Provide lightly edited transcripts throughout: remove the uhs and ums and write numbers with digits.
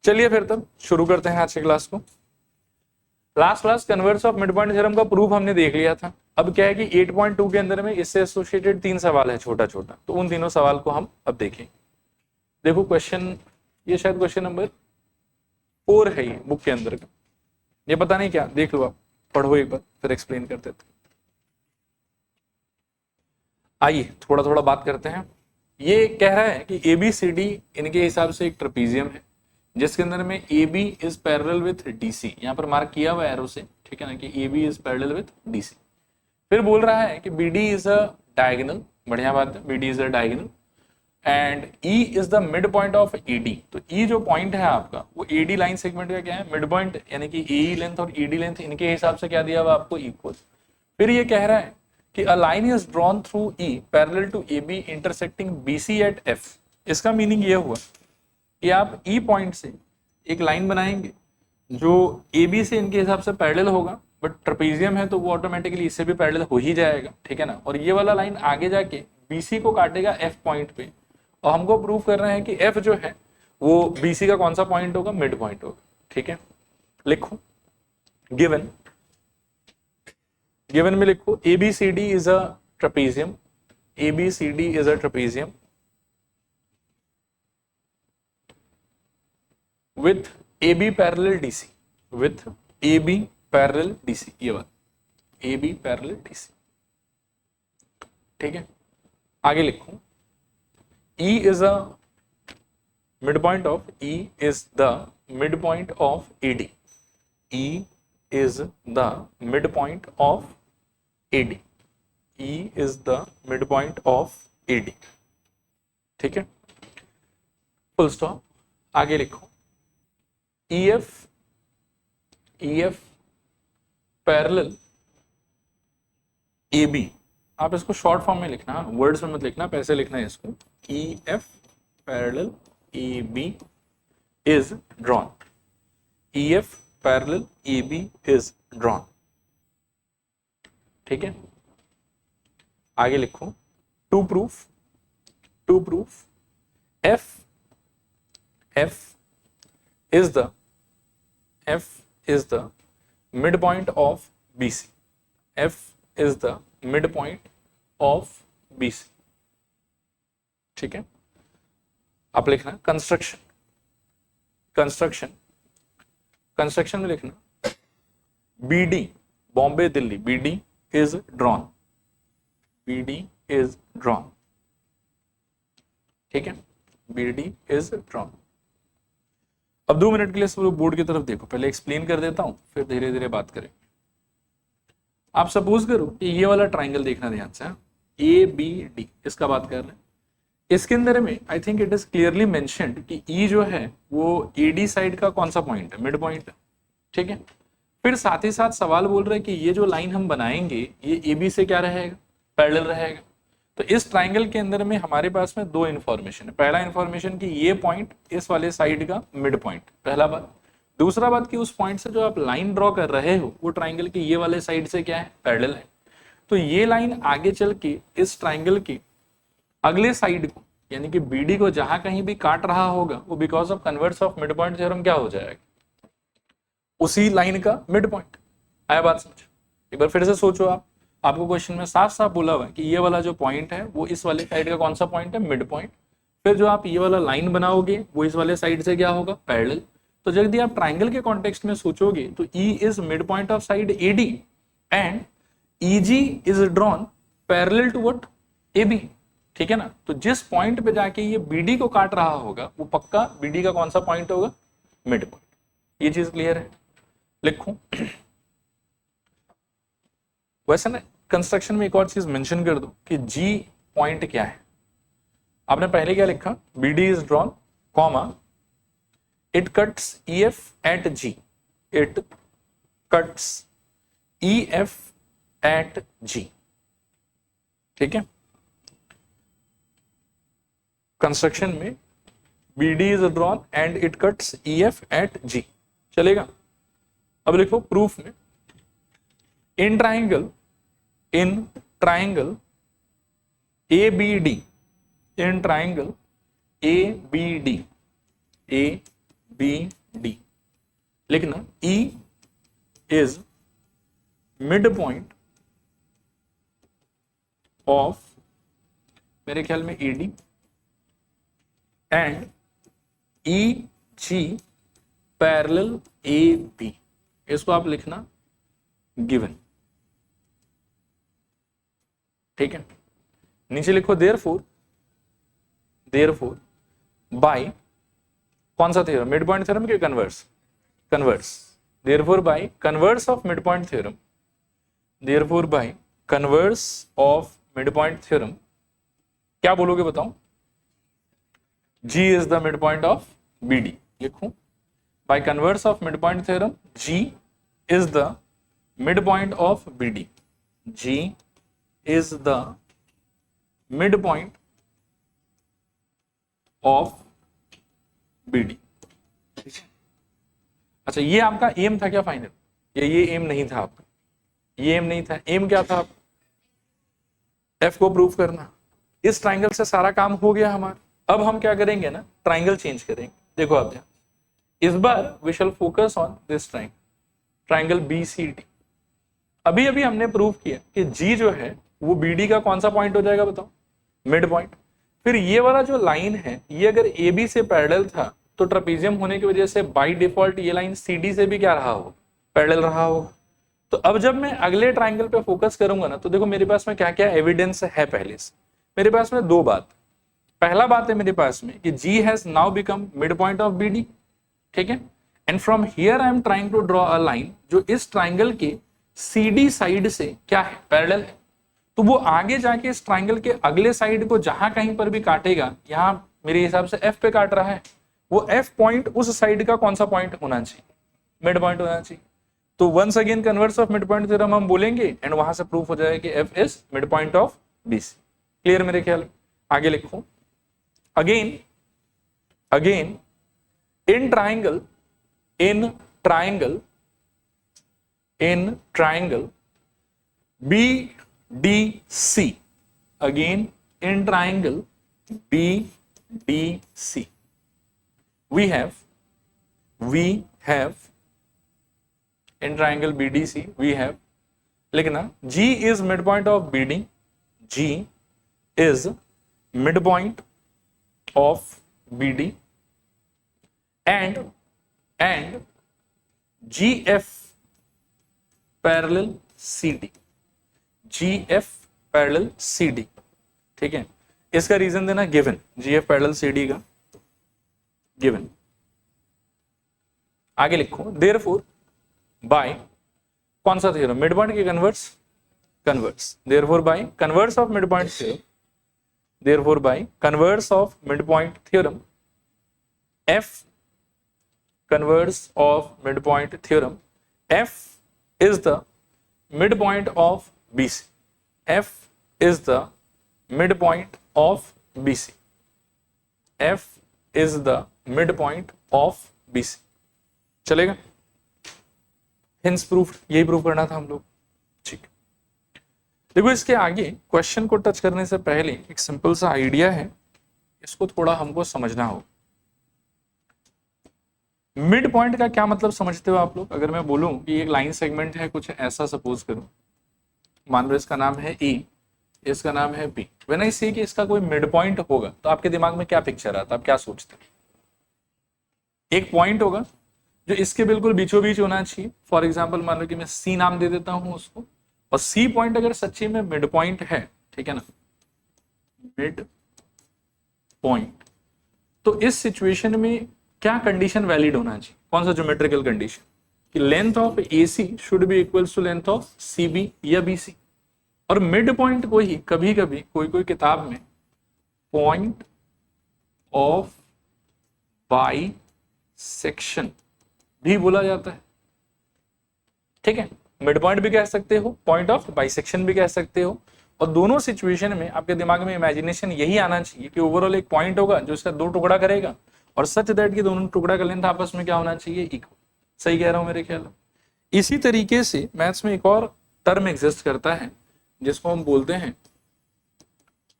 चलिए फिर तब शुरू करते हैं आज की क्लास को। Last class converse of mid point theorem का प्रूफ हमने देख लिया था। अब क्या है कि 8.2 के अंदर में इससे एसोसिएटेड 3 सवाल है छोटा छोटा, तो उन तीनों सवाल को हम अब देखेंगे। देखो क्वेश्चन, ये शायद क्वेश्चन नंबर 4 है ये बुक के अंदर का, ये पता नहीं क्या, देख लो आप, पढ़ो एक बार फिर एक्सप्लेन कर देते। आइए थोड़ा थोड़ा बात करते हैं। ये कह रहा है कि ABCD इनके हिसाब से एक ट्रेपीजियम है जिसके अंदर में AB is parallel with DC, यहाँ पर मार्क किया हुआ एरो से, ठीक है ना, कि AB is parallel with DC। फिर बोल रहा है कि BD इज अ डायगोनल, बढ़िया बात है, BD is a diagonal and E is the mid point of AD। तो E जो पॉइंट है आपका वो AD लाइन सेगमेंट का क्या है, मिड पॉइंट, यानी कि AE लेंथ और ED लेंथ इनके हिसाब से क्या दिया हुआ आपको, इक्वल। फिर ये कह रहा है कि a line is drawn through E parallel to AB intersecting BC at F। इसका मीनिंग ये हुआ कि आप E पॉइंट से एक लाइन बनाएंगे जो AB से इनके हिसाब से पैरेलल होगा, बट ट्रेपीजियम है तो वो ऑटोमेटिकली इससे भी पैरेलल हो ही जाएगा, ठीक है ना। और ये वाला लाइन आगे जाके BC को काटेगा F पॉइंट पे, और हमको प्रूव कर रहे हैं कि F जो है वो BC का कौन सा पॉइंट होगा, मिड पॉइंट होगा, ठीक है। लिखो गिवन, गिवन में लिखो ABCD is a trapezium, ABCD is a trapezium with AB parallel DC, with AB parallel DC, ये बात AB parallel DC, ठीक है। आगे लिखो E is a midpoint of E is the midpoint of AD, E is the midpoint of AD, E is the midpoint of AD, ठीक है, full stop. आगे लिखो EF पैरेलल AB, आप इसको शॉर्ट फॉर्म में लिखना, वर्ड्स में मत लिखना, पैसे लिखना है इसको। EF parallel AB is drawn, EF parallel AB is drawn, ठीक है। आगे लिखो to proof F is the midpoint of BC, F is the midpoint of BC, ठीक है। आप लिखना कंस्ट्रक्शन में लिखना BD Bombay Delhi, BD is drawn, BD is drawn, ठीक है, BD is drawn। अब 2 मिनट के लिए सब बोर्ड की तरफ देखो, पहले एक्सप्लेन कर देता हूं फिर धीरे धीरे बात करें। आप सपोज करो कि ये वाला ट्राइंगल देखना ध्यान से, ABD, इसका बात कर रहे हैं। इसके अंदर में I think it is clearly mentioned कि E जो है वो AD साइड का कौन सा पॉइंट है, मिड पॉइंट है, ठीक है। फिर साथ ही साथ सवाल बोल रहे हैं कि ये जो लाइन हम बनाएंगे ये AB से क्या रहेगा, पैरेलल रहेगा। तो इस ट्राइंगल के अंदर में हमारे पास में 2 इन्फॉर्मेशन है। पहला इन्फॉर्मेशन कि ये पॉइंट इस वाले साइड का मिड पॉइंट, पहला बात। दूसरा बात कि उस पॉइंट से जो आप लाइन ड्रॉ कर रहे हो वो ट्राइंगल के ये वाले साइड से क्या है, पैरेलल है। तो ये लाइन आगे चल के इस ट्राइंगल के अगले साइड को, यानी कि BD को जहां कहीं भी काट रहा होगा वो because of converse of mid point theorem क्या हो जाएगा, उसी लाइन का मिड पॉइंट। आया बात समझ? एक बार फिर से सोचो आप, आपको क्वेश्चन में साफ साफ बोला हुआ है कि ये वाला जो पॉइंट है वो इस वाले साइड का कौन सा पॉइंट है, मिड पॉइंट। फिर जो आप ये वाला लाइन बनाओगे वो इस वाले साइड से क्या होगा, पैरेलल। तो जब आप ट्राइंगल के कॉन्टेक्स्ट में सोचोगे तो E is mid point of side AD and EG is drawn parallel to what, AB, ठीक है ना। तो जिस पॉइंट पे जाके ये BD को काट रहा होगा वो पक्का BD का कौन सा पॉइंट होगा, मिड पॉइंट। ये चीज क्लियर है? लिखूं वैसे ना कंस्ट्रक्शन में एक और चीज मेंशन कर दो कि G पॉइंट क्या है। आपने पहले क्या लिखा, BD is drawn comma it cuts EF at G, it cuts EF at G, ठीक है। कंस्ट्रक्शन में BD is drawn and it cuts EF at G, चलेगा। अब लिखो प्रूफ में in triangle ABD, in triangle ABD D. लिखना E is mid point of मेरे ख्याल में AD and EG parallel AB। इसको आप लिखना गिवन, ठीक है। नीचे लिखो देयरफॉर बाय कौन सा थ्योरम, मिड पॉइंट थ्योरम के converse, therefore by converse of mid point theorem, therefore by converse of mid point theorem क्या बोलोगे बताओ? G is the mid point of BD। लिखूं by converse of mid point theorem G is the mid point of BD, G is the midpoint of BD। अच्छा, ये आपका M था क्या final? ये एम नहीं था आपका, ये एम नहीं था। एम क्या था आपका? एफ को प्रूव करना। इस ट्राइंगल से सारा काम हो गया हमारा। अब हम क्या करेंगे ना, ट्राइंगल चेंज करेंगे। देखो आप ध्यान, इस बार we shall focus on this triangle, triangle BCD। अभी अभी हमने प्रूव किया कि G जो है वो BD का कौन सा पॉइंट हो जाएगा बताओ? Mid point. फिर ये वाला जो लाइन है ये अगर AB से पैरेलल था तो ट्रेपेजियम होने की वजह से बाय डिफॉल्ट ये लाइन CD से भी क्या रहा हो, पैरेलल रहा होगा। तो अब जब मैं अगले ट्राइंगल पे फोकस करूंगा ना, तो देखो मेरे पास में क्या क्या एविडेंस है पहले से। मेरे पास में दो बात। पहला बात है मेरे पास में कि G has now become mid point of BD, ठीक है। And from here I am trying to draw a line जो इस ट्राइंगल के CD साइड से क्या है, पैरेलल है। तो वो आगे जाके इस ट्राइंगल के अगले साइड को जहां कहीं पर भी काटेगा, यहां मेरे हिसाब से F पे काट रहा है, वो F पॉइंट उस साइड का कौन सा पॉइंट होना चाहिए, मिड पॉइंट होना चाहिए। तो once again converse of mid point theorem हम बोलेंगे एंड वहां से प्रूफ हो जाएगा कि F is mid point of BC। Clear मेरे ख्याल? आगे लिखो again in triangle BDC, again in triangle BDC we have in triangle BDC we have, लिखना G is midpoint of BD, G is midpoint of BD and GF parallel CD, GF parallel CD, ठीक है। इसका reason देना given, GF parallel CD का given. आगे लिखो therefore by कौन सा थ्योरम, मिड पॉइंट के converse, therefore by converse of mid point theorem, therefore by converse of mid point theorem F converse of mid point theorem F is the midpoint of BC, F is the midpoint of BC, F is the midpoint of BC। चलेगा? Hints proof, यही proof करना था हम लोग, ठीक। देखो इसके आगे क्वेश्चन को टच करने से पहले एक सिंपल सा आइडिया है, इसको थोड़ा हमको समझना होगा। मिड पॉइंट का क्या मतलब समझते हो आप लोग? अगर मैं बोलूं कि एक लाइन सेगमेंट है कुछ ऐसा, सपोज करूं, मान लो इसका नाम है E, इसका नाम है B। व्हेन आई से कि इसका कोई मिड पॉइंट होगा तो आपके दिमाग में क्या पिक्चर आता है, आप क्या सोचते हैं? एक पॉइंट होगा जो इसके बिल्कुल बीचों बीच होना चाहिए। फॉर एग्जाम्पल मान लो कि मैं C नाम दे देता हूं उसको, और C पॉइंट अगर सच्ची में मिड पॉइंट है, ठीक है ना, मिड पॉइंट, तो इस सिचुएशन में क्या कंडीशन वैलिड होना चाहिए, कौन सा ज्योमेट्रिकल कंडीशन, कि length of AC should be equals to length of CB या BC। और मिड पॉइंट को ही कभी कभी कोई किताब में पॉइंट ऑफ बाई सेक्शन भी बोला जाता है, ठीक है। मिड पॉइंट भी कह सकते हो, पॉइंट ऑफ बाइसेक्शन भी कह सकते हो। और दोनों सिचुएशन में आपके दिमाग में इमेजिनेशन यही आना चाहिए कि ओवरऑल एक पॉइंट होगा जो इसका दो टुकड़ा करेगा, और सच दैट कि दोनों टुकड़ा का लेंथ आपस में क्या होना चाहिए, इक्वल। सही कह रहा हूं मेरे ख्याल में? इसी तरीके से मैथ्स में एक और टर्म एग्जिस्ट करता है जिसको हम बोलते हैं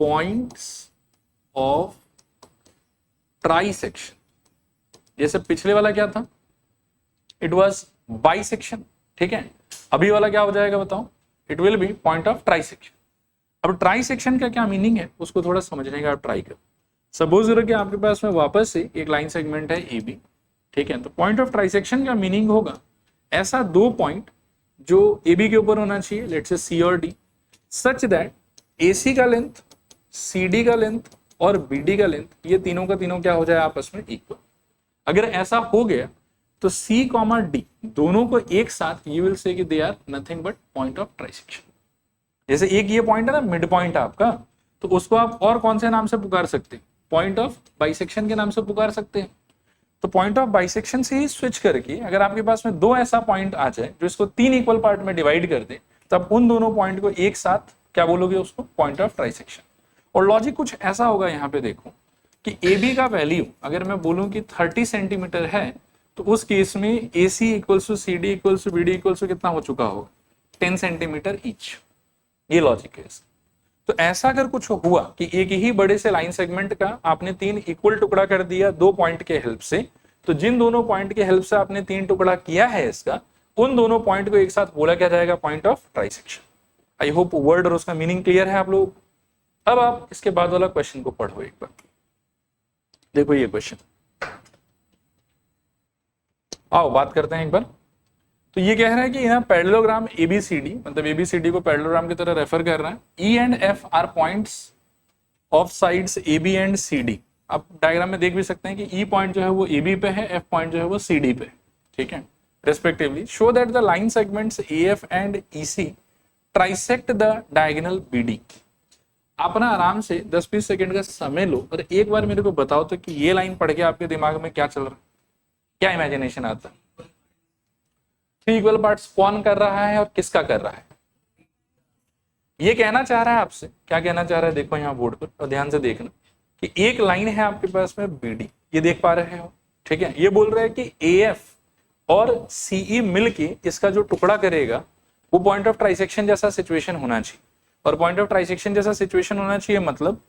पॉइंट्स ऑफ ट्राइसेक्शन। जैसे पिछले वाला क्या था, इट वाज बाइसेक्शन, ठीक है। अभी वाला क्या हो जाएगा बताओ, it will be point of trisection. अब ट्राइसेक्शन का क्या मीनिंग है उसको थोड़ा समझने का आप ट्राई करो। सपोज करो कि आपके पास में वापस से एक लाइन सेगमेंट है ए बी, ठीक है। तो पॉइंट ऑफ ट्राइसेक्शन का मीनिंग होगा ऐसा दो पॉइंट जो ए बी के ऊपर होना चाहिए, लेट्स से सी और डी, सच दैट ए सी का लेंथ, सी डी का लेंथ और बी डी का लेंथ ये तीनों का तीनों क्या हो जाए आपस में इक्वल। अगर ऐसा हो गया तो सी कॉमा डी दोनों को एक साथ यू विल से कि they are nothing but point of trisection. जैसे एक ये पॉइंट है ना मिड पॉइंट आपका, तो उसको आप और कौन से नाम से पुकार सकते हैं, पॉइंट ऑफ बाइसेक्शन के नाम से पुकार सकते हैं। तो पॉइंट ऑफ बाइसेक्शन से ही स्विच करके अगर आपके पास में दो ऐसा पॉइंट आ जाए जो इसको तीन इक्वल पार्ट में डिवाइड कर दे, तब उन दोनों पॉइंट को एक साथ क्या बोलोगे उसको, पॉइंट ऑफ ट्राइसेक्शन। और लॉजिक कुछ ऐसा होगा, यहाँ पे देखो कि ए बी का वैल्यू अगर मैं बोलूं कि 30 सेंटीमीटर है, तो उस केस में A C equals to C D equals to B D equals to कितना हो चुका होगा, 10 सेंटीमीटर ईच। ये लॉजिक है इसका। तो ऐसा अगर कुछ हुआ कि एक ही बड़े से लाइन सेगमेंट का आपने तीन इक्वल टुकड़ा कर दिया दो पॉइंट के हेल्प से, तो जिन दोनों पॉइंट के हेल्प से आपने तीन टुकड़ा किया है इसका, उन दोनों पॉइंट को एक साथ बोला क्या जाएगा, point of trisection. I hope word और उसका मीनिंग क्लियर है आप लोग। अब आप इसके बाद वाला क्वेश्चन को पढ़ो एक बार। देखो ये क्वेश्चन, आओ बात करते हैं एक बार। तो ये कह रहा है कि ना पैरेललोग्राम एबीसीडी, मतलब एबीसीडी को पैरेललोग्राम की तरह रेफर कर रहा है। E and F are points of sides A B and C D. आप डायग्राम में देख भी सकते हैं कि ई पॉइंट जो है वो ए बी पे है, एफ पॉइंट जो है वो सी डी पे, ठीक है, respectively. Show that the line segments A F and E C trisect the diagonal B D. आप ना आराम से 10-20 सेकंड का समय लो और एक बार मेरे को बताओ तो कि ये लाइन पढ़ के आपके दिमाग में क्या चल रहा है, क्या इमेजिनेशन आता है। थ्री इक्वल पार्ट्स कौन कर रहा है और किसका कर रहा है, ये कहना चाह रहा है आपसे। क्या कहना चाह रहा है, देखो यहाँ बोर्ड पर और ध्यान से देखना कि एक लाइन है आपके पास में बीडी, ये देख पा रहे हो, ठीक है। ये बोल रहा है कि एएफ और सीई मिलके इसका जो टुकड़ा करेगा वो पॉइंट ऑफ ट्राइसेक्शन जैसा सिचुएशन होना चाहिए। और पॉइंट ऑफ ट्राइसेक्शन जैसा सिचुएशन होना चाहिए मतलब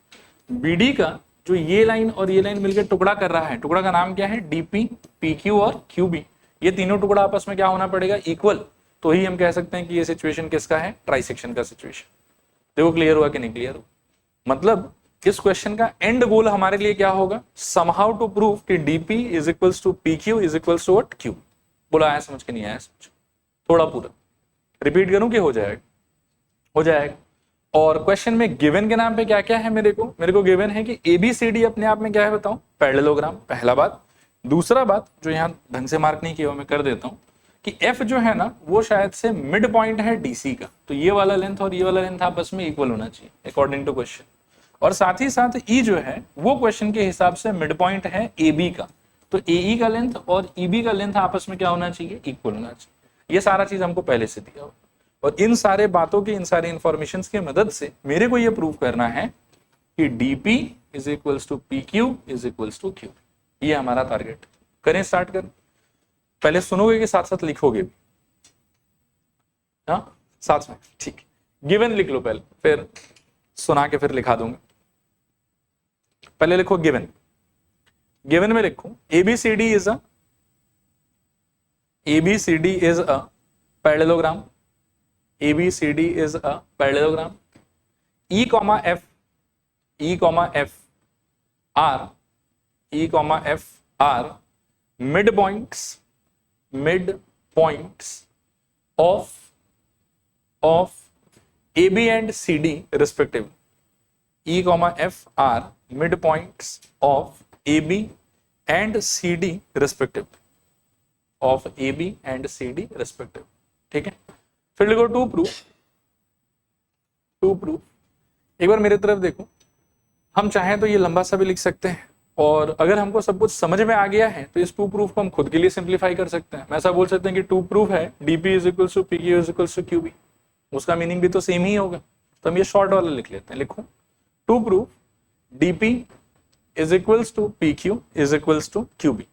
बीडी का जो ये लाइन और ये लाइन मिलकर टुकड़ा कर रहा है, टुकड़ा का नाम क्या है, डीपी, पीक्यू और क्यूबी। ये तीनों टुकड़ा आपस में क्या होना पड़ेगा, इक्वल। तो ही हम कह सकते हैं कि ये सिचुएशन किसका है, ट्राइसेक्शन का सिचुएशन। देखो क्लियर हुआ कि नहीं क्लियर हुआ। मतलब इस क्वेश्चन का एंड गोल हमारे लिए क्या होगा, समहाउ टू प्रूव कि DP is equals to PQ is equals to what, Q. बोला आया समझ के नहीं आया समझ, थोड़ा पूरा रिपीट करूं कि हो जाएगा, हो जाएगा। और क्वेश्चन में गिवन के नाम पे क्या क्या है, मेरे को गिवन है कि एबीसीडी अपने आप में क्या है बताओ, पैरेललोग्राम, पहला बात। दूसरा बात जो यहाँ ढंग से मार्क नहीं किया मैं कर देता हूँ कि एफ जो है ना वो शायद से मिड पॉइंट है डीसी का, तो ये वाला लेंथ और ये वाला लेंथ आपस में इक्वल होना चाहिए अकॉर्डिंग टू क्वेश्चन। और साथ ही साथ ई जो है वो क्वेश्चन के हिसाब से मिड पॉइंट है ए बी का, तो ए का लेंथ और ई बी का लेंथ आपस में क्या होना चाहिए, इक्वल होना चाहिए। ये सारा चीज हमको पहले से दिया हुआ, और इन सारे बातों की, इन सारे इंफॉर्मेशन की मदद से मेरे को ये प्रूव करना है कि DP is equals to P Q is equals to Q. ये हमारा टारगेट। करें स्टार्ट कर। पहले सुनोगे कि साथ साथ लिखोगे भी, हाँ साथ में, ठीक। गिवन लिख लो पहले, फिर सुना के फिर लिखा दूंगा। पहले लिखो गिवन। गिवन में लिखो ABCD is a parallelogram, ABCD is a parallelogram. E comma F are midpoints of AB and CD respectively. E comma F are midpoints of AB and CD respectively. ठीक है। फिर लिखो टू प्रूफ। एक बार मेरे तरफ देखो, हम चाहें तो ये लंबा सा भी लिख सकते हैं, और अगर हमको सब कुछ समझ में आ गया है तो इस टू प्रूफ को हम खुद के लिए सिंप्लीफाई कर सकते हैं। हम ऐसा बोल सकते हैं कि टू प्रूफ है DP is equals to PQ is equals to QB, उसका मीनिंग भी तो सेम ही होगा। तो हम ये शॉर्ट वाला लिख लेते हैं। लिखो to proof DP is equals to PQ is equals to QB,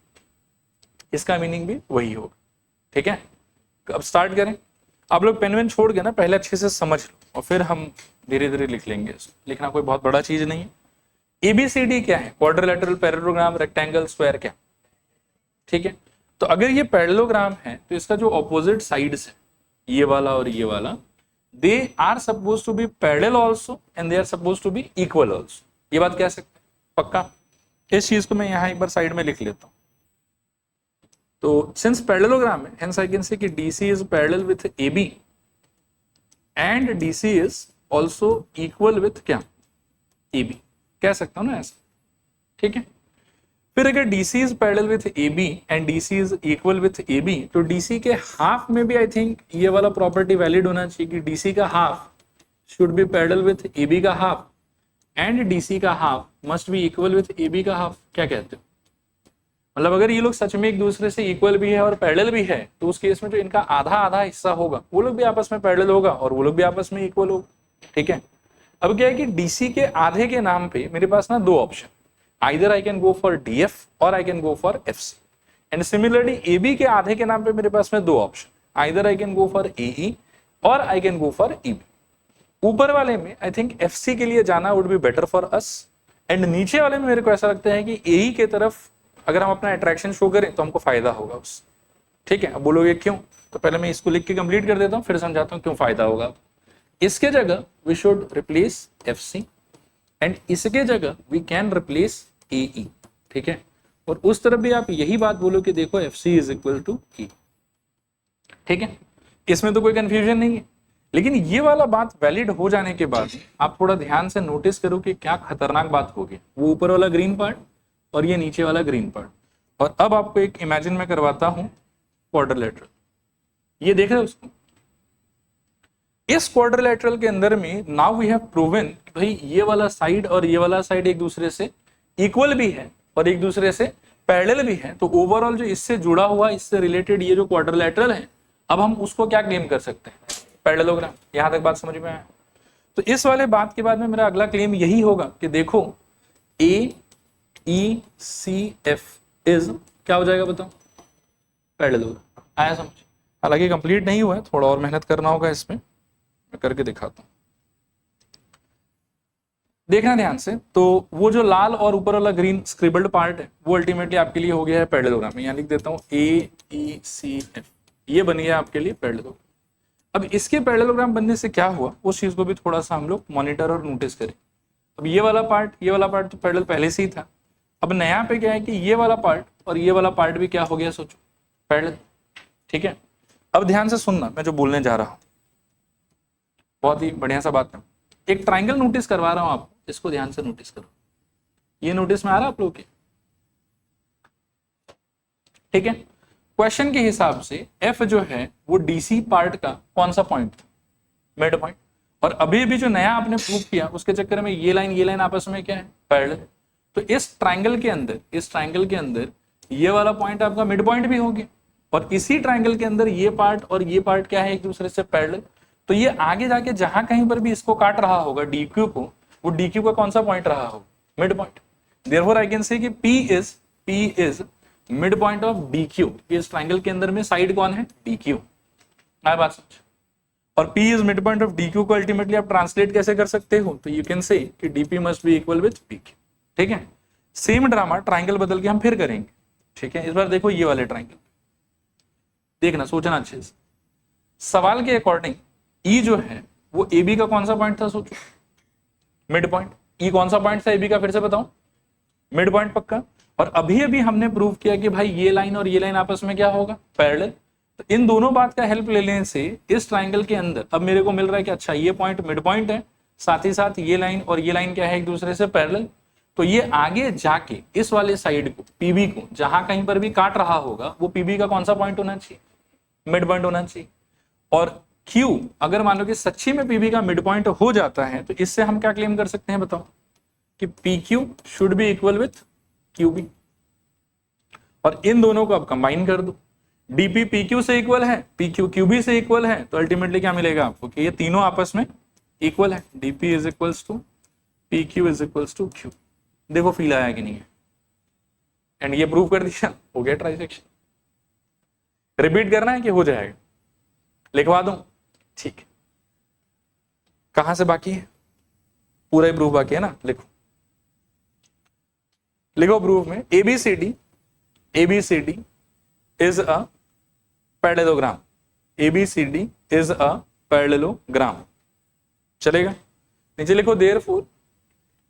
इसका मीनिंग भी वही होगा, ठीक है। अब स्टार्ट करें। आप लोग पेन वेन छोड़ के ना पहले अच्छे से समझ लो और फिर हम धीरे धीरे लिख लेंगे। लिखना कोई बहुत बड़ा चीज नहीं है। एबीसीडी क्या है, क्वाड्रिलेटरल, पैरेललोग्राम, रेक्टेंगल, स्क्वायर, क्या, ठीक है। तो अगर ये पैरेललोग्राम है तो इसका जो ऑपोजिट साइड्स है, ये वाला और ये वाला, they are suppose to be parallel also and they are suppose to be equal also. ये बात कह सकते हैं पक्का। इस चीज को मैं यहां एक बार साइड में लिख लेता हूं। तो सिंस पैरेललोग्राम है, हेंस आई कैन से कि DC is parallel with AB and DC is also equal with क्या, AB, कह सकता हूं ना ऐसा, ठीक है। फिर अगर DC is parallel with AB and DC is equal with AB, तो DC के हाफ में भी आई थिंक ये वाला प्रॉपर्टी वैलिड होना चाहिए कि DC का half should be parallel with AB का हाफ एंड DC का half must be equal with AB का हाफ। क्या कहते हो? मतलब अगर ये लोग सच में एक दूसरे से इक्वल भी है और पैरेलल भी है, तो उस केस में जो इनका आधा आधा हिस्सा होगा वो लोग भी आपस में पैरेलल होगा और वो लोग भी आपस में इक्वल होगा, ठीक है। अब क्या है कि DC के आधे के नाम पे मेरे पास ना दो option, either I can go for DF और I can go for FC, and similarly AB के आधे के नाम पे मेरे पास में दो option, either I can go for AE और I can go for EB। ऊपर वाले में आई थिंक FC के लिए जाना would be better for us, and नीचे वाले में मेरे को ऐसा लगता है कि AE के तरफ अगर हम अपना अट्रैक्शन शो करें तो हमको फायदा होगा उससे, ठीक है। अब बोलोगे क्यों, तो पहले मैं इसको लिख के कंप्लीट कर देता हूं, फिर समझाता हूं क्यों फायदा होगा। इसके जगह we should replace FC and इसके जगह वी कैन रिप्लेस AE, ठीक है। और उस तरफ भी आप यही बात बोलो कि देखो FC is equal to E, ठीक है। इसमें तो कोई कंफ्यूजन नहीं है। लेकिन ये वाला बात वैलिड हो जाने के बाद आप थोड़ा ध्यान से नोटिस करो कि क्या खतरनाक बात होगी। वो ऊपर वाला ग्रीन पार्ट और ये नीचे वाला ग्रीन पार्ट। और अब आपको एक इमेजिन में करवाता हूं क्वाड्रिलेटरल, ये देख रहे हो उसको। इस क्वाड्रिलेटरल के अंदर में नाउ वी हैव प्रूवन कि भाई ये वाला साइड और ये वाला साइड एक दूसरे से इक्वल भी है और एक दूसरे से पैरेलल भी है। तो ओवरऑल जो इससे जुड़ा हुआ, इससे रिलेटेड ये जो क्वाड्रिलेटरल है, अब हम उसको क्या क्लेम कर सकते हैं, पैरेललोग्राम। यहां तक बात समझ में आया? तो इस वाले बात के बाद में मेरा अगला क्लेम यही होगा कि देखो AECF इज क्या हो जाएगा बताओ, पैरेललोग्राम। आया समझ? हालांकि कंप्लीट नहीं हुआ है, थोड़ा और मेहनत करना होगा इसमें, मैं करके दिखाता हूं, देखना ध्यान से। तो वो जो लाल और ऊपर वाला ग्रीन स्क्रिबल्ड पार्ट है वो अल्टीमेटली आपके लिए हो गया है पैरेललोग्राम। मैं यहाँ लिख देता हूँ AECF, ये बन गया आपके लिए पैरेललोग्राम। अब इसके पैरेललोग्राम बनने से क्या हुआ उस चीज को भी थोड़ा सा हम लोग मॉनिटर और नोटिस करें। अब ये वाला पार्ट तो पैरेलल पहले से ही था। अब नया पे क्या है कि ये वाला पार्ट और ये वाला पार्ट भी क्या हो गया, सोचो, पैरेलल, ठीक है। अब ध्यान से सुनना मैं जो बोलने जा रहा हूं, बहुत ही बढ़िया सा बात है। एक ट्राइंगल नोटिस करवा रहा हूं आपको, इसको ध्यान से नोटिस करो। ये नोटिस में आ रहा है आप लोग के, ठीक है। क्वेश्चन के हिसाब से F जो है वो DC पार्ट का कौन सा पॉइंट था, मिड पॉइंट। और अभी भी जो नया आपने प्रूव किया उसके चक्कर में ये लाइन आपस में क्या है, पैरेलल। तो इस ट्राइंगल के अंदर ये वाला पॉइंट आपका मिड पॉइंट भी हो गया, और इसी ट्राइंगल के अंदर ये पार्ट और ये पार्ट क्या है, एक दूसरे से पैरेलल। तो ये आगे जाके जहां कहीं पर भी इसको काट रहा होगा DQ को, वो DQ का कौन सा पॉइंट रहा होगा, mid point. Therefore I can say कि P is mid point of DQ। इस ट्राइंगल के अंदर में साइड कौन है, DQ। आया बात समझ? और P is mid point of DQ को अल्टीमेटली आप ट्रांसलेट कैसे कर सकते हो, तो यू कैन से कि DP must be equal with PQ, ठीक है। सेम ड्रामा ट्राइंगल बदल के हम फिर करेंगे, ठीक है। इस बार देखो ये वाले ट्राइंगल, देखना, सोचना अच्छे से। सवाल के अकॉर्डिंग E जो है वो AB का कौन सा पॉइंट था, सोचो, मिड पॉइंट। E कौन सा पॉइंट था AB का, फिर से बताओ, मिड पॉइंट पक्का। और अभी हमने प्रूव किया कि भाई ये लाइन और ये लाइन आपस में क्या होगा, पैरेलल। तो इन दोनों बात का हेल्प ले लेने से इस ट्राइंगल के अंदर अब मेरे को मिल रहा है कि अच्छा ये पॉइंट मिड पॉइंट है, साथ ही साथ ये लाइन और ये लाइन क्या है, एक दूसरे से पैरेलल। तो ये आगे जाके इस वाले साइड को, PB को, जहां कहीं पर भी काट रहा होगा वो PB का कौन सा पॉइंट होना चाहिए, मिड पॉइंट होना चाहिए। और Q अगर मान लो कि सच्ची में PB का मिड पॉइंट हो जाता है, तो इससे हम क्या क्लेम कर सकते हैं बताओ, कि PQ should be equal with QB। और इन दोनों को अब कंबाइन कर दो, DP PQ से इक्वल है, PQ QB से इक्वल है, तो अल्टीमेटली क्या मिलेगा आपको कि ये तीनों आपस में इक्वल है। DP is equals to PQ is equals to Q। देखो फील आया कि नहीं है, एंड ये प्रूव कर दिया, हो गया ट्राइसेक्शन। रिपीट करना है कि हो जाएगा, लिखवा दूं, ठीक। कहां से बाकी है, पूरा ही प्रूफ बाकी है ना, लिखो प्रूफ में ABCD is a parallelogram. ABCD is a parallelogram. चलेगा? नीचे लिखो therefore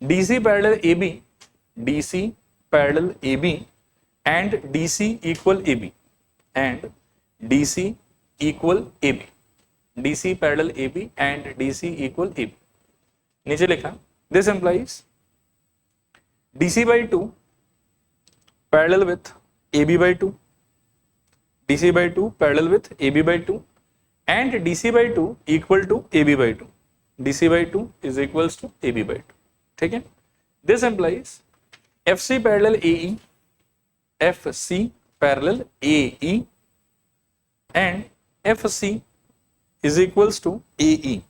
DC parallel AB, DC parallel AB and DC equal AB and DC equal AB. DC parallel AB and DC equal AB. नीचे लिखा this implies DC by 2 parallel with AB by 2, DC by 2 parallel with AB by 2 and DC by 2 equal to AB by 2. DC by 2 is equals to AB by 2. ठीक है? This implies FC parallel AE, FC parallel AE and FC is equals to AE.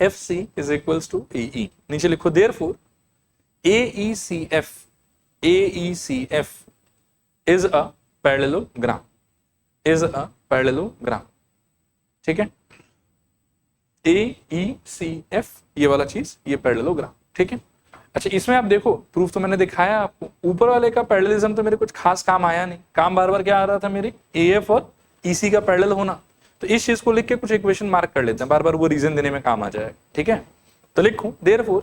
FC is equals to AE. नीचे लिखो therefore AECF is a parallelogram. Is a parallelogram. ठीक है? AECF ये वाला चीज, ये पैरेललोग्राम. ठीक है? अच्छा, इसमें आप देखो प्रूफ तो मैंने दिखाया आपको. ऊपर वाले का पैरेललिज्म तो मेरे कुछ खास काम आया नहीं. काम बार बार क्या आ रहा था मेरे, AF और EC का पैरेलल होना. तो इस चीज को लिख के कुछ इक्वेशन मार्क कर लेते हैं, बार बार वो रीजन देने में काम आ जाएगा. ठीक है? तो लिखूं therefore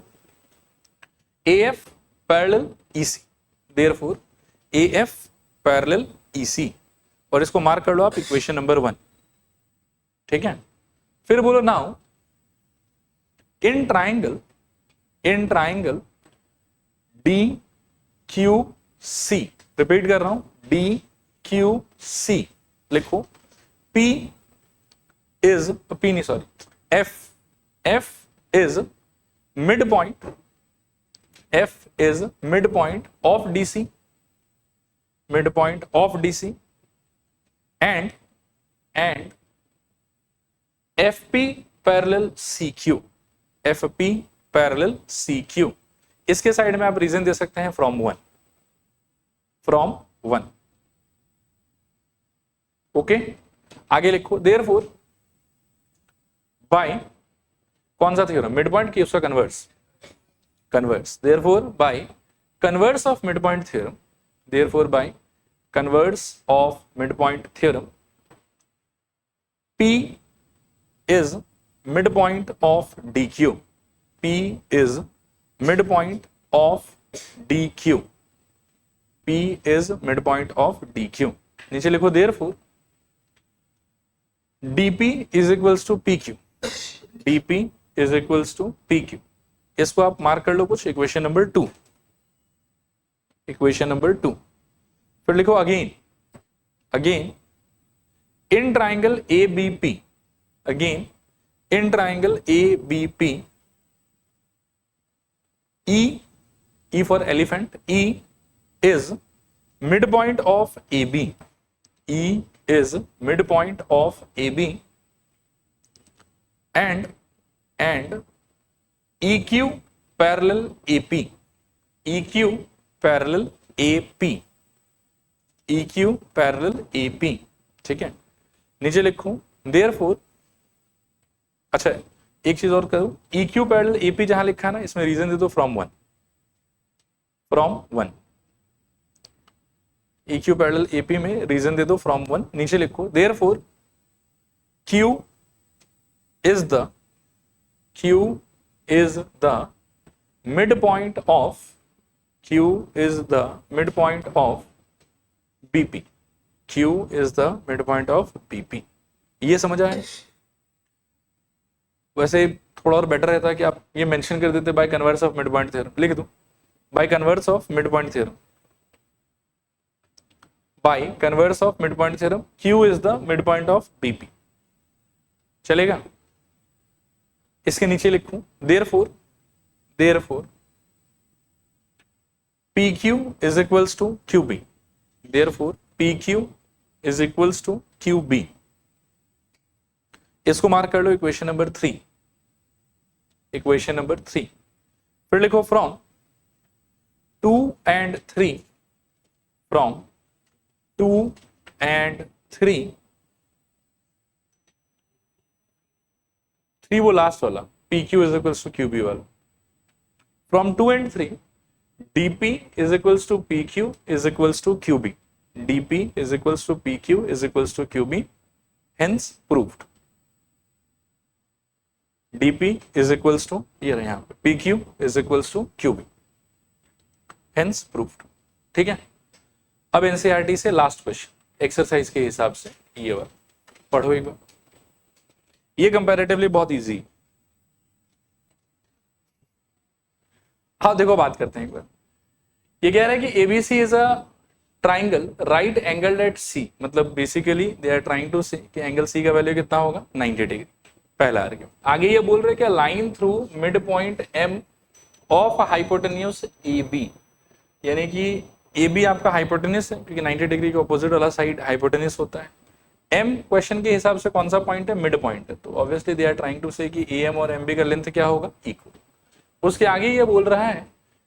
AF parallel EC, therefore AF parallel EC, और इसको मार्क कर लो आप इक्वेशन नंबर 1. ठीक है? फिर बोलो now in triangle DQC, repeat कर रहा हूं DQC, लिखो F is midpoint of DC, and FP parallel CQ, FP parallel CQ. इसके साइड में आप रीजन दे सकते हैं from 1. ओके, आगे लिखो therefore by कौन सा थ्योरम, मिड पॉइंट की उसका converse, therefore by converse of midpoint theorem, P is midpoint of DQ, नीचे लिखो therefore DP is equals to PQ, इसको आप मार्क कर लो कुछ इक्वेशन नंबर 2. फिर लिखो again in triangle ABP, E for elephant, E is midpoint of AB, and EQ parallel AP, ठीक है? नीचे लिखूं therefore, अच्छा एक चीज और करूं, EQ पैरेलल AP जहां लिखा है ना, इसमें रीजन दे दो from 1. EQ पैरेलल AP में रीजन दे दो from 1. नीचे लिखो therefore Q is the midpoint of BP. ये समझ आए? वैसे थोड़ा और बेटर रहता है कि आप ये मेंशन कर देते by converse of mid point theorem. लिख दो by converse of mid point theorem, Q is the mid point of BP. चलेगा? इसके नीचे लिखूं therefore PQ is equals to QB, इसको मार्क कर लो इक्वेशन नंबर 3. फिर लिखो फ्रॉम 2 and 3, वो लास्ट वाला PQ is equals to QB वाला. From 2 and 3 DP is equals to PQ is equals to QB. DP is equals to PQ is equals to QB, hence proved. DP is equals to ये रहा यहाँ पे PQ is equals to QB, hence proved. ठीक है, अब NCERT से last question exercise के हिसाब से ये वाला पढ़ो एक बार, ये कंपैरेटिवली बहुत इजी। हाँ देखो बात करते हैं एक बार, ये कह रहा है कि ABC is a triangle right angle at C, मतलब basically they are trying to say कि एंगल सी का वैल्यू कितना होगा 90 डिग्री, पहला आर्ग्यूमेंट। आगे ये बोल रहे कि line through mid point M of hypotenuse A B, यानी कि ए बी आपका हाइपोटेन्यूज है क्योंकि 90 डिग्री के ऑपोजिट वाला साइड हाइपोटेन्यूज होता है। एम क्वेश्चन के हिसाब से कौन सा पॉइंट है, मिड पॉइंट है, तो obviously they are trying to say कि ए एम और एम बी का लेंथ क्या होगा, इक्वल। उसके आगे ये बोल रहा है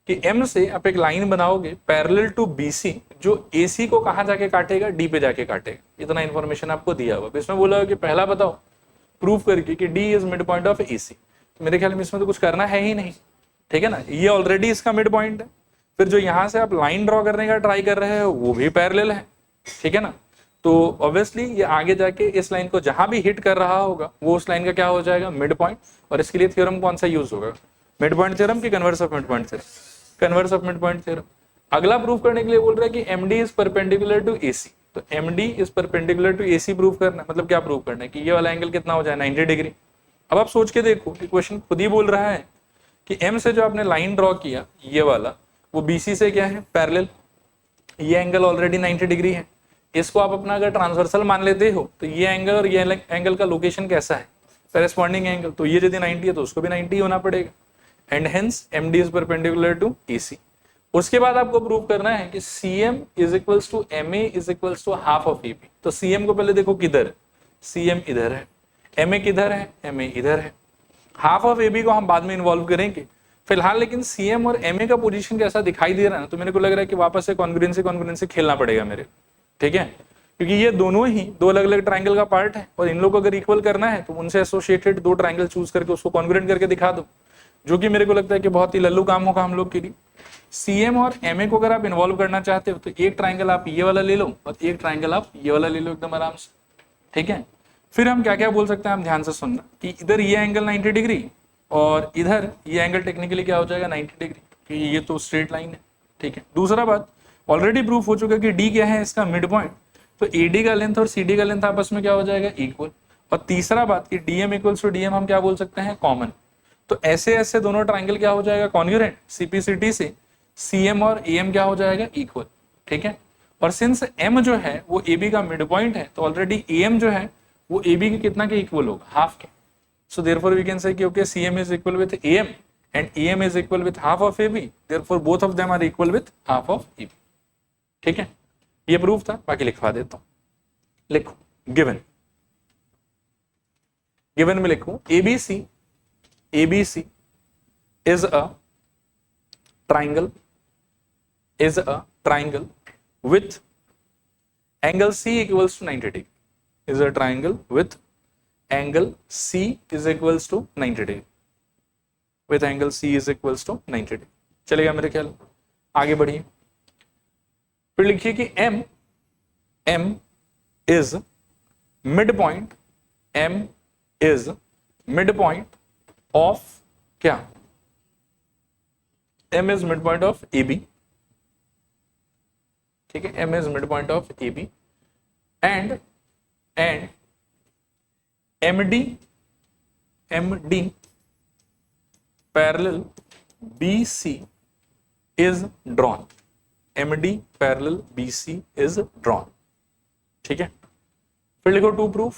कि एम से आप एक लाइन बनाओगे पैरेलल टू बीसी, जो एसी को कहां जाके काटेगा, डी पे जाके काटेगा। इतना इन्फॉर्मेशन आपको दिया हुआ। इसमें बोला हुआ कि पहला बताओ प्रूफ करके कि D is mid point of AC. मेरे ख्याल में इसमें तो कुछ करना है ही नहीं, ठीक है ना, ये ऑलरेडी इसका मिड पॉइंट है। फिर जो यहां से आप लाइन ड्रॉ करने का ट्राई कर रहे हो वो भी पैरेलल है, ठीक है ना, तो ऑब्वियसली ये आगे जाके इस लाइन को जहां भी हिट कर रहा होगा वो उस लाइन का क्या हो जाएगा, मिड पॉइंट। और इसके लिए थ्योरम कौन सा यूज होगा, मिड पॉइंट थ्योरम की converse of mid point theorem, converse of mid point theorem. अगला प्रूफ करने के लिए बोल रहा है कि MD is perpendicular to AC, तो MD is perpendicular to AC proof करना है। मतलब क्या प्रूफ करना है कि ये वाला एंगल कितना हो जाए 90 डिग्री। अब आप सोच के देखो कि क्वेश्चन खुद ही बोल रहा है कि एम से जो आपने लाइन ड्रॉ किया ये वाला, वो बीसी से क्या है, पैरेलल। ये एंगल ऑलरेडी 90 डिग्री है, इसको आप अपना अगर ट्रांसवर्सल मान लेते हो तो ये एंगल और ये एंगल का लोकेशन कैसा है, करेस्पॉन्डिंग एंगल, तो ये यदि 90 है तो उसको भी 90 होना पड़ेगा, and hence MD is perpendicular to AC. उसके बाद आपको प्रूव करना है कि CM is equals to MA is equals to half of AB। तो CM को पहले देखो किधर है, CM इधर है, MA किधर है, MA इधर है। हाफ ऑफ AB को हम बाद में इन्वॉल्व करेंगे, फिलहाल लेकिन CM और MA का पोजीशन कैसा दिखाई दे रहा है ना, तो मेरे को लग रहा है कि वापस से कॉन्ग्रुएंसी खेलना पड़ेगा मेरे, ठीक है, क्योंकि ये दोनों ही दो अलग अलग ट्राइंगल का पार्ट है और इन लोगों को अगर इक्वल करना है तो उनसे एसोसिएटेड दो ट्राइंगल चूज करके उसको कॉन्ग्रुएंट करके दिखा दो, जो कि मेरे को लगता है कि बहुत ही लल्लू काम होगा हम लोग के लिए। CM और MA को अगर आप इन्वॉल्व करना चाहते हो तो एक ट्राइंगल आप ये वाला ले लो और एक ट्राइंगल आप ये वाला ले लो एकदम आराम से, ठीक है। फिर हम क्या क्या बोल सकते हैं, हम ध्यान से सुनना कि इधर ये एंगल 90 डिग्री और इधर ये एंगल टेक्निकली क्या हो जाएगा 90 डिग्री, क्योंकि ये तो स्ट्रेट लाइन है, ठीक है। दूसरा बात ऑलरेडी प्रूफ हो चुका है कि D क्या है, इसका मिड पॉइंट, तो AD का लेंथ और CD का लेंथ आपस में क्या हो जाएगा, इक्वल। और तीसरा बात कि DM इक्वल्स टू DM हम क्या बोल सकते हैं, कॉमन। तो ऐसे ऐसे दोनों ट्राइंगल क्या हो जाएगा, कॉन्ग्रुएंट। CPCT से CM और AM क्या हो जाएगा, इक्वल, ठीक है। और सिंस M जो है वो AB का मिड पॉइंट है, तो ऑलरेडी AM जो है वो AB के कितना के इक्वल होगा, हाफ के। So therefore we can say कि okay CM is equal with AM and AM is equal with half of AB, therefore both of them are equal with half of AB, ठीक है। ये proof था, बाकी लिखवा देता हूं। लिखो गिवन, गिवन में लिखो ABC is a triangle with angle C equals to 90 degree, is a triangle with angle C is equals to 90 degree, with angle C is equals to 90 degree। चलेगा मेरे ख्याल, आगे बढ़िए। फिर लिखिए कि M is midpoint, M is midpoint of क्या, M is midpoint of AB, ठीक है, M is midpoint of AB and MD parallel BC is drawn, MD parallel BC is drawn, ठीक है। फिर लिखो टू प्रूफ,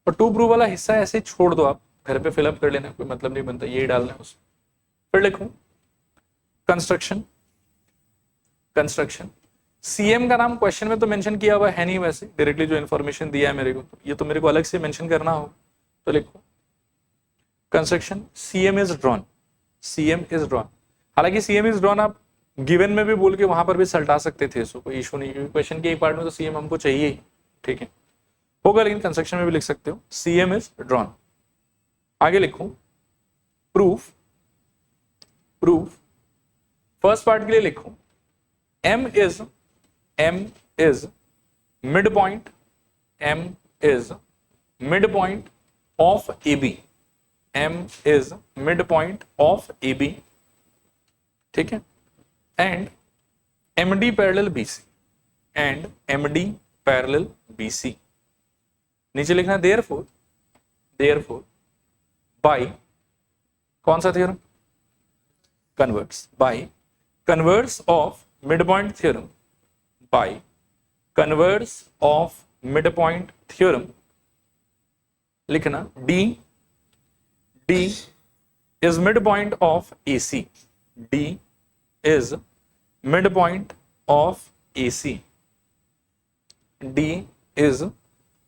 और टू प्रूफ वाला हिस्सा ऐसे छोड़ दो, आप घर पे फिलअप कर लेना, कोई मतलब नहीं बनता, यही डालना है उसमें। फिर लिखो कंस्ट्रक्शन, CM का नाम क्वेश्चन में तो मेंशन किया हुआ है नहीं, वैसे डायरेक्टली जो इन्फॉर्मेशन दिया है मेरे को, तो ये तो मेरे को अलग से मेंशन करना हो, तो लिखो construction CM is drawn, CM is drawn. हालांकि CM इज ड्रॉन आप गिवन में भी बोल के वहां पर भी सल्टा सकते थे, सो कोई इशू नहीं, क्योंकि क्वेश्चन के एक पार्ट में तो CM हमको चाहिए ही, ठीक है, होगा, लेकिन कंस्ट्रक्शन में भी लिख सकते हो CM इज ड्रॉन। आगे लिखो प्रूफ, फर्स्ट पार्ट के लिए लिखो M is M is midpoint, M is midpoint of AB, M is midpoint of AB, ठीक है, and MD parallel BC, and MD parallel BC. नीचे लिखना therefore by कौन सा theorem, converse, by converse of midpoint theorem, by converse of midpoint theorem लिखना D is midpoint of AC, D is midpoint of AC, D is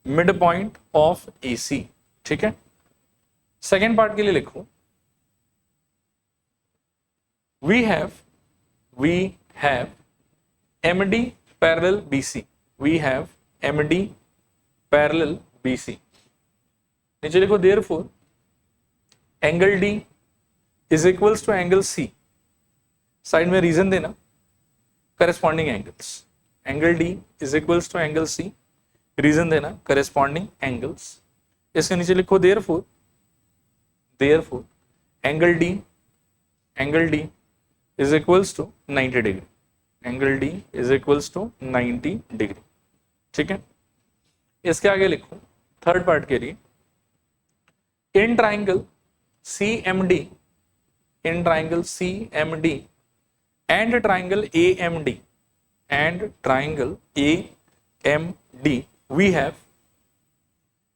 midpoint of AC, ठीक है. Second part के लिए लिखो we have MD parallel BC, we have MD parallel BC. नीचे लिखो therefore angle D is equals to angle C, side में reason देना, corresponding angles, angle D is equals to angle C, reason देना, corresponding angles. इसके नीचे लिखो therefore angle D is equals to 90 degree, angle D is equals to 90 degree, ठीक है. इसके आगे लिखो थर्ड पार्ट के लिए in triangle CMD and triangle AMD we have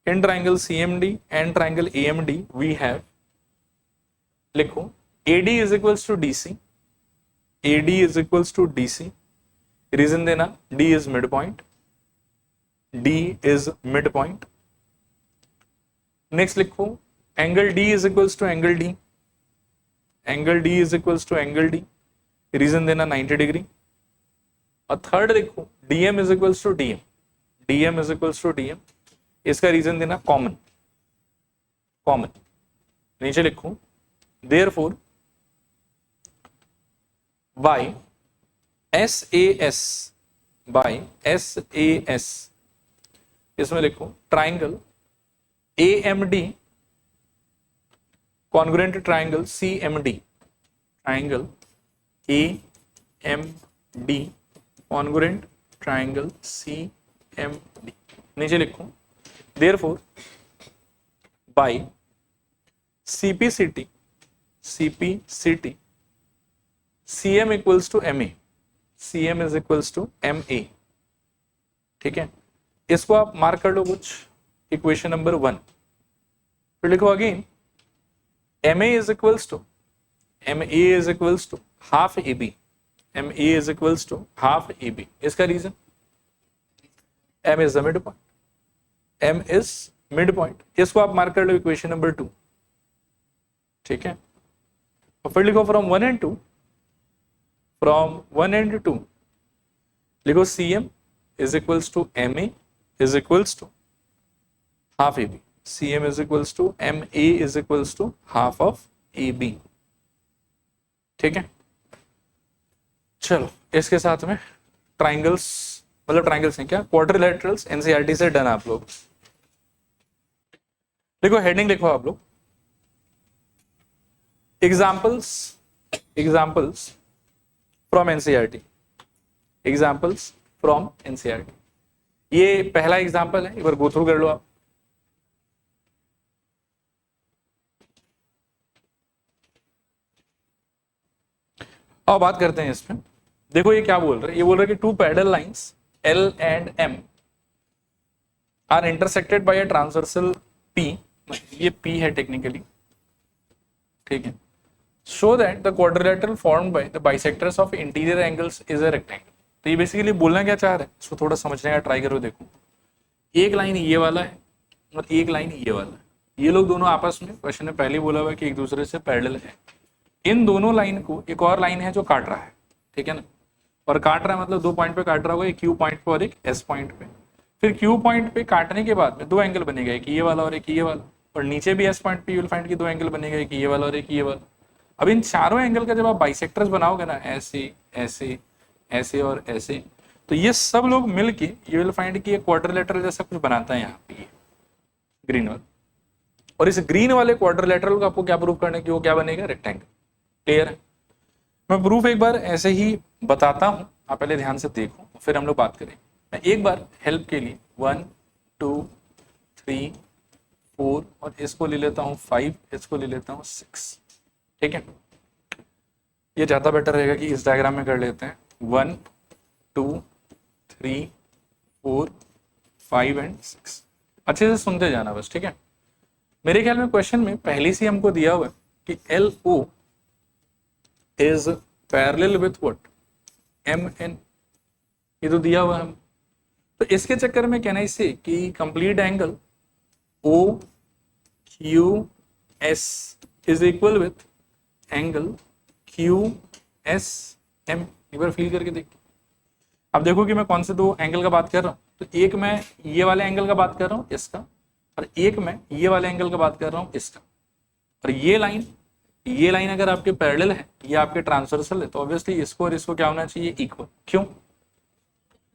in triangle CMD and triangle AMD we have, लिखो AD is equals to DC, reason देना D is midpoint, next लिखो angle D is equals to angle D, reason देना 90 degree. और third देखो DM is equals to DM, इसका reason देना common. नीचे लिखो therefore by SAS, इसमें लिखो triangle AMD congruent triangle CMD, triangle AMD congruent triangle CMD. नीचे लिखो therefore by CPCT CM equals to MA, CM is equals to MA, ठीक है. इसको आप मार्क कर लो कुछ, इक्वेशन नंबर 1. फिर लिखो again MA is equals to half AB, MA is equals to half AB. इसका reason M is the midpoint, इसको आप मार्क कर लो इक्वेशन नंबर 2, ठीक है. और फिर लिखो फ्रॉम 1 and 2 लिखो CM is equals to MA is equals to half AB, CM is equals to MA is equals to half of AB, ठीक है. चलो इसके साथ में ट्राइंगल्स, मतलब ट्राइंगल्स हैं क्या, क्वाड्रिलैटरल्स एनसीईआरटी से डन आप लोग. देखो हेडिंग लिखो आप लोग एग्जाम्पल्स फ्रॉम एनसीईआरटी, ये पहला एग्जाम्पल है, एक बार गो थ्रू कर लो आप. अब बात करते हैं इसमें. देखो ये क्या बोल रहे हैं, ये बोल रहे हैं कि 2 parallel lines L and M are intersected by a transversal P, ये P है टेक्निकली, ठीक है. Show that the quadrilateral formed by the bisectors of interior angles is a rectangle. तो ये बेसिकली बोलना क्या चाह रहा है, इसको थोड़ा समझने का ट्राई करो. देखो एक लाइन ये वाला है और एक लाइन ये वाला है, ये लोग दोनों आपस में, क्वेश्चन ने पहले बोला हुआ कि एक दूसरे से पैरेलल है. इन दोनों लाइन को एक और लाइन है जो काट रहा है, ठीक है ना. और काट रहा है मतलब 2 पॉइंट पे काट रहा होगा, एक Q पॉइंट पे और एक S पॉइंट पे. फिर Q पॉइंट पे काटने के बाद में 2 एंगल बनेगा, एक ये वाला और एक ये वाला. और नीचे भी S पॉइंट पे यू विल फाइंड कि 2 एंगल बनेगा, एक ये वाला और एक ये वाला. अब इन चारों एंगल का जब आप बाइसेक्टर्स बनाओगे ना, ऐसे ऐसे ऐसे और ऐसे, तो ये सब लोग मिलके यू विल फाइंड कि ये क्वाड्रिलेटरल जैसा कुछ बनाता है यहाँ पे, ये ग्रीन वाला। और इस ग्रीन वाले क्वाड्रिलेटरल को आपको क्या प्रूव करना है कि वो क्या बनेगा, रेक्टेंगल। क्लियर है? मैं प्रूफ एक बार ऐसे ही बताता हूं, आप पहले ध्यान से देखो फिर हम लोग बात करें। मैं एक बार हेल्प के लिए 1 2 3 4 और इसको ले लेता हूँ 5, इसको ले लेता हूँ 6। ठीक है, ये ज़्यादा बेटर रहेगा कि इस डायग्राम में कर लेते हैं। 1 2 3 4 5 एंड 6। अच्छे से सुनते जाना बस, ठीक है। मेरे ख्याल में क्वेश्चन में पहले से हमको दिया हुआ है कि LO is parallel with what, MN, ये तो दिया हुआ है हम। तो इसके चक्कर में कहना इसे कि complete angle OQS is equal with angle QSM। एक बार फील करके देखिए। अब देखो कि मैं कौन से दो एंगल का बात कर रहा हूं। तो एक मैं ये वाले एंगल का बात कर रहा हूं इसका, और एक मैं ये वाले एंगल का बात कर रहा हूं इसका। और ये लाइन अगर आपके पैरेलल है, ये आपके ट्रांसवर्सल है, तो ऑब्वियसली इसको और इसको क्या होना चाहिए, इक्वल। क्यों?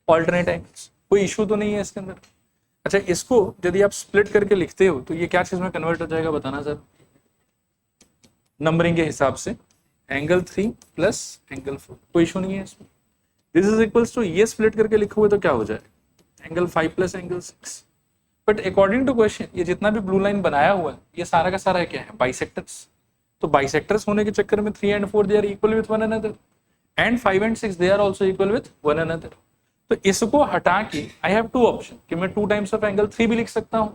ऑल्टरनेट एंगल्स, कोई इशू तो नहीं है इसके अंदर। अच्छा, इसको यदि आप स्प्लिट करके लिखते हो तो ये क्या चीज में कन्वर्ट हो जाएगा, बताना सर। नंबरिंग के हिसाब से एंगल 3 प्लस एंगल 4, कोई इशू नहीं है इसमें। दिस इज इक्वल्स टू, ये स्प्लिट करके लिखोगे तो क्या हो जाएगा, angle 5 plus angle 6। But according to question ये जितना भी ब्लू लाइन बनाया हुआ है ये सारा का सारा क्या है, बाइसेक्टर्स। तो बाइसेक्टर्स होने के चक्कर में 3 and 4 they are equal with one another, and 5 and 6 they are also equal with one another. तो इसको हटा के आई हैव टू ऑप्शन कि मैं 2 टाइम्स ऑफ एंगल 3 भी लिख सकता हूं,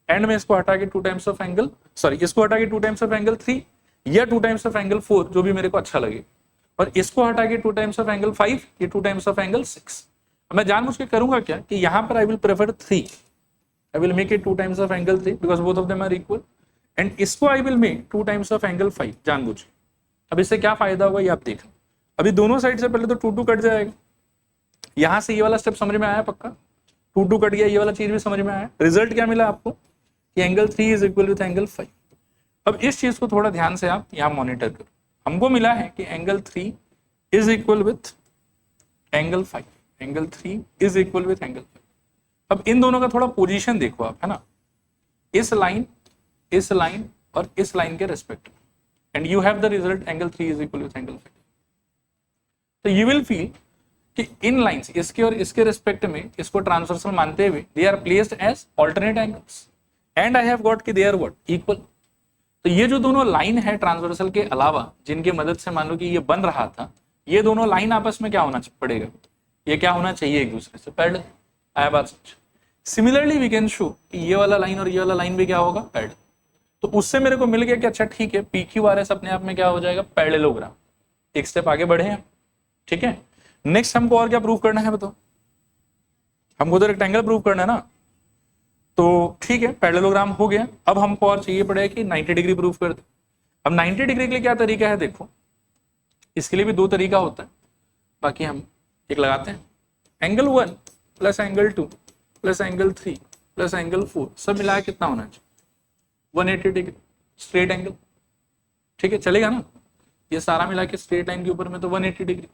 एंड मैं इसको हटा के 2 टाइम्स ऑफ एंगल, सॉरी, इसको हटा के 2 टाइम्स ऑफ एंगल 3 या 2 टाइम्स ऑफ एंगल 4, जो भी मेरे को अच्छा लगे, और इसको हटा के 2 टाइम्स ऑफ एंगल 5 या 2 टाइम्स ऑफ एंगल 6। मैं जानबूझ के करूंगा क्या कि यहां पर I will prefer 3, I will make it 2 times of angle 3 because both of them are equal, and इसको I will make 2 times of angle 5 जानबूझ। अब इससे क्या फायदा होगा ये आप देखना। अभी दोनों साइड से पहले तो 2 2 कट जाएगा, यहां से ये वाला स्टेप समझ में आया पक्का, 2 2 कट गया, ये वाला चीज भी समझ में आया। रिजल्ट क्या मिला आपको कि angle 3 is equal with angle 5। अब इस चीज को थोड़ा ध्यान से आप यहाँ मॉनिटर करो। हमको मिला है कि angle 3 is equal with angle 5, angle 3 is equal with angle 5। अब इन दोनों का थोड़ा पोजीशन देखो आप, है ना, इस लाइन और इस लाइन के रेस्पेक्ट में, and you have the result angle 3 is equal with angle 5। तो यू विल फील कि इन लाइंस, इसके और इसके रेस्पेक्ट में इसको ट्रांसवर्सल मानते हुए they are placed as alternate angles, and I have got कि दे आर व्हाट, इक्वल। तो ये जो दोनों लाइन है ट्रांसवर्सल के अलावा, जिनके मदद से मान लो कि ये बन रहा था, ये दोनों लाइन आपस में क्या होना पड़ेगा, ये क्या होना चाहिए, एक दूसरे से पैरेलल। आया बात समझ? सिमिलरली वी कैन शो कि ये वाला लाइन और ये वाला लाइन भी क्या होगा, पैरेलल। तो उससे मेरे को मिल गया कि अच्छा ठीक है, PQRS अपने आप में क्या हो जाएगा, पैरेललोग्राम। एक स्टेप आगे बढ़े हैं, ठीक है। नेक्स्ट हमको और क्या प्रूव करना है बताओ, हमको तो रेक्टेंगल प्रूव करना है ना। तो ठीक है, पैरेललोग्राम हो गया। अब हमको और चाहिए पड़ेगा कि 90 डिग्री प्रूव कर दे। अब 90 डिग्री के लिए क्या तरीका है, देखो इसके लिए भी 2 तरीका होता है, बाकी हम एक लगाते हैं। Angle 1 plus angle 2 plus angle 3 plus angle 4 सब मिला कितना होना चाहिए, 180 डिग्री स्ट्रेट एंगल। ठीक है, चलेगा ना, ये सारा मिला के स्ट्रेट लाइन के ऊपर में तो 180 डिग्री।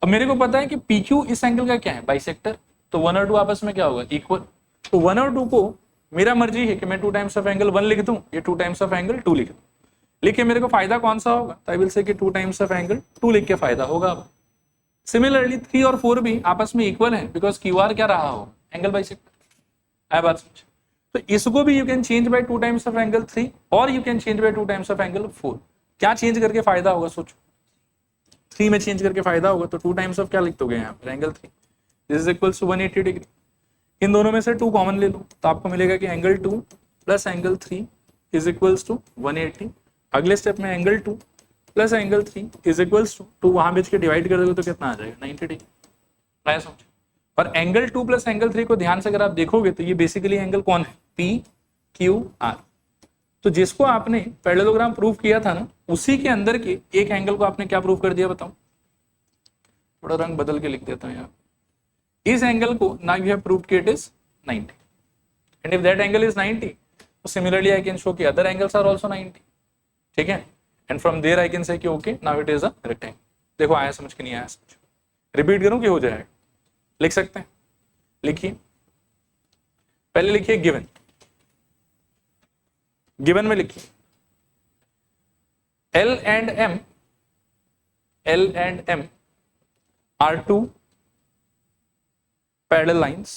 अब मेरे को पता है कि PQ इस एंगल का क्या है, बाइसेक्टर। तो 1 और 2 आपस में क्या होगा, इक्वल। तो 1 और 2 को मेरा मर्जी है कि मैं 2 टाइम्स ऑफ एंगल 1 लिख दूं या 2 टाइम्स ऑफ एंगल 2 लिख दूं। लिखे मेरे को फायदा कौन सा होगा, तो आई विल से कि 2 टाइम्स ऑफ एंगल 2 लिख के फायदा होगा। सिमिलरली 3 और 4 भी आपस में इक्वल है, बिकॉज QR क्या रहा हो, एंगल बाइसेक्टर। आया बात समझ? तो इसको भी you can change bye 2 times of angle 3 और you can change bye 2 times of angle 4। क्या चेंज करके फायदा होगा सोचो, 3 में चेंज करके फायदा होगा, तो 2 टाइम्स ऑफ क्या लिख दोगे यहाँ पर, angle 3। This is equal to 180 degree. इन दोनों में से 2 कॉमन ले लो, तो आपको मिलेगा कि angle 2 plus angle 3 is equals to 180। अगले स्टेप में angle 2 plus angle 3 is equals to 2 वहां बेच के डिवाइड कर दोगे तो कितना आ जाएगा, 90 डिग्री। आया समझ? और एंगल 2 प्लस एंगल 3 को ध्यान से अगर आप देखोगे तो ये बेसिकली एंगल कौन है, PQR। तो जिसको आपने पैरेललोग्राम प्रूव किया था ना, उसी के अंदर के एक एंगल को आपने क्या प्रूव कर दिया बताओ। थोड़ा रंग बदल के लिख देता हूं यहाँ। इस एंगल को नाउ यू हैव प्रूव्ड कि it is 90, and if that angle is 90, तो सिमिलरली आई कैन शो कि अदर एंगल्स आर आल्सो 90। ठीक है, and from there I can say कि okay now it is a rectangle. देखो आया समझ के नहीं आया समझ, रिपीट करूं कि हो जाएगा। लिख सकते हैं, लिखिए। पहले लिखिए गिवन, गिवन में लिखिए L and M, L and M are two parallel lines,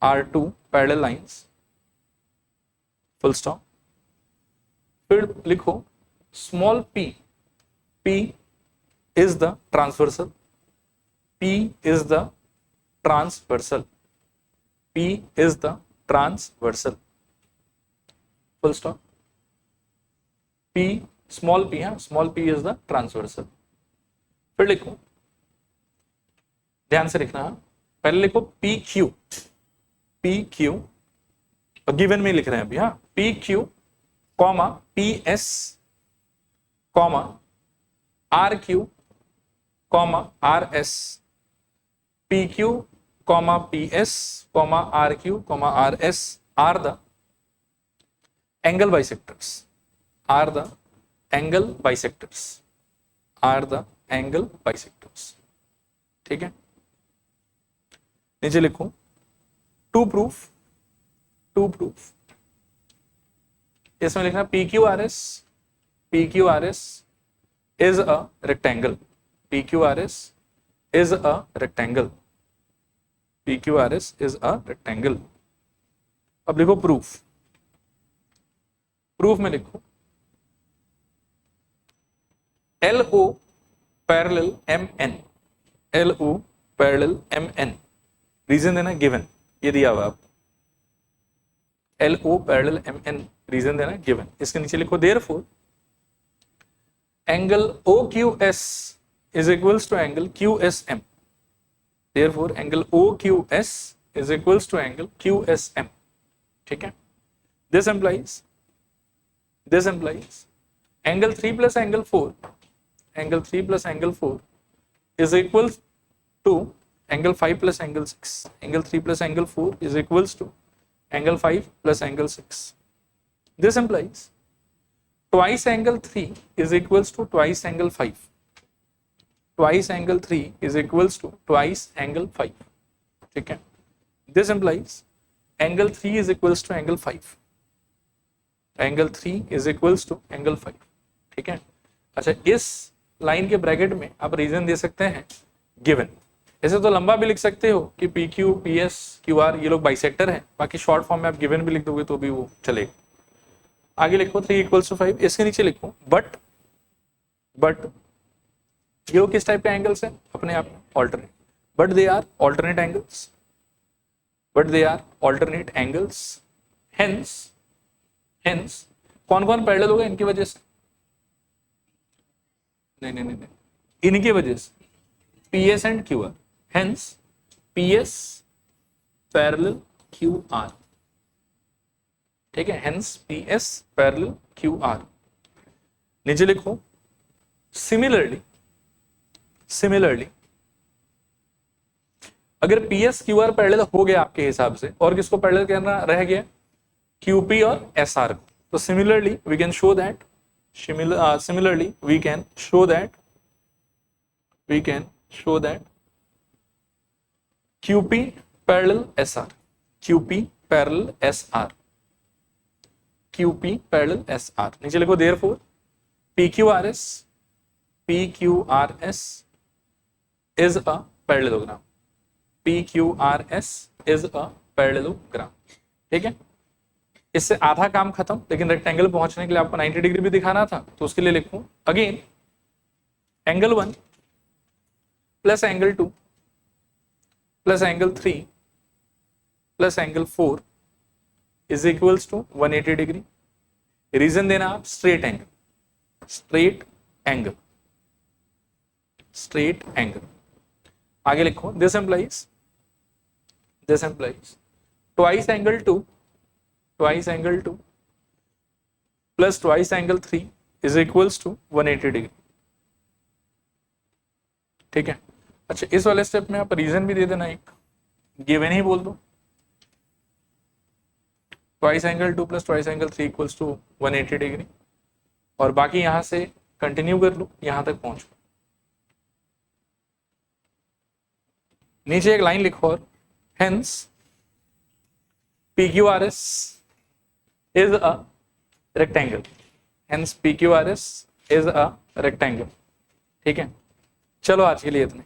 are two parallel lines, full stop। फिर लिखो small p, p is the transversal, p is the transversal, p is the transversal, full stop। p, small p है, small p is the transversal। फिर लिखो, ध्यान से लिखना, पहले लिखो P Q, P Q given में लिख रहे हैं अभी, हाँ, P Q comma P S comma R Q comma R S, P Q comma P S comma R Q comma R S are the angle bisectors, are the angle bisectors, are the angle bisectors। ठीक है, नीचे लिखो to proof, to proof, इसमें लिखना P Q R S, P Q R S is a rectangle, P Q R S is a rectangle, P Q R S is a rectangle. अब लिखो proof, proof में लिखो LO parallel MN, LO parallel MN, reason देना given, ये दिया हुआ आप, LO parallel MN, reason देना गिवन। इसके नीचे लिखो therefore angle OQS is equals to angle QSM, therefore angle OQS is equals to angle QSM। ठीक है, this implies angle 3 plus angle 4, angle 3 plus angle 4 is equals to angle 5 plus angle 6, angle 3 plus angle 4 is equals to angle 5 plus angle 6। This implies twice angle 3 is equals to twice angle 5, twice angle 3 is equals to twice angle 5। ठीक है, this implies angle 3 is equals to angle 5, angle 3 is equals to angle 5। ठीक है, अच्छा, इस line के bracket में आप reason दे सकते हैं गिवन। ऐसे तो लंबा भी लिख सकते हो कि P Q P S Q R ये लोग बाइसेक्टर हैं, बाकी शॉर्ट फॉर्म में आप गिवन भी लिख दोगे तो भी वो चलेगा। आगे लिखो 3 इक्वल्स टू 5, इसके नीचे लिखो बट ये लोग किस टाइप के एंगल्स हैं, अपने आप में alternate, but they are alternate angles, but they are alternate angles. Hence कौन कौन पैरेलल होगा इनकी वजह से, नहीं, इनकी वजह से PS and QR, hence PS parallel QR। ठीक है, हेंस PS पैरेलल QR। नीचे लिखो सिमिलरली अगर PS QR पैरेलल हो गया आपके हिसाब से, और किसको पैरेलल करना रह गया, QP और SR को, तो similarly we can show that, similarly we can show that QP parallel SR, QP parallel SR, QP parallel SR। नीचे लिखो therefore PQRS is a parallelogram, PQRS is a parallelogram। ठीक है, इससे आधा काम खत्म, लेकिन रेक्टेंगल पहुंचने के लिए आपको 90 डिग्री भी दिखाना था, तो उसके लिए लिखूं again angle 1 plus angle 2 plus angle 3 plus angle 4 is equals to 180 degree. Reason देना आप स्ट्रेट एंगल। आगे लिखो this implies twice angle 2 plus twice angle 3 is equals to 180 degree. ठीक है, अच्छा, इस वाले स्टेप में आप रीजन भी दे देना, एक गिवन ही बोल दो, twice angle 2 plus twice angle 3 equals to 180 degree, और बाकी यहां से कंटिन्यू कर लो, यहां तक पहुंचो। नीचे एक लाइन लिखो और hence PQRS is a rectangle, hence PQRS is a rectangle. ठीक है, चलो आज के लिए इतने।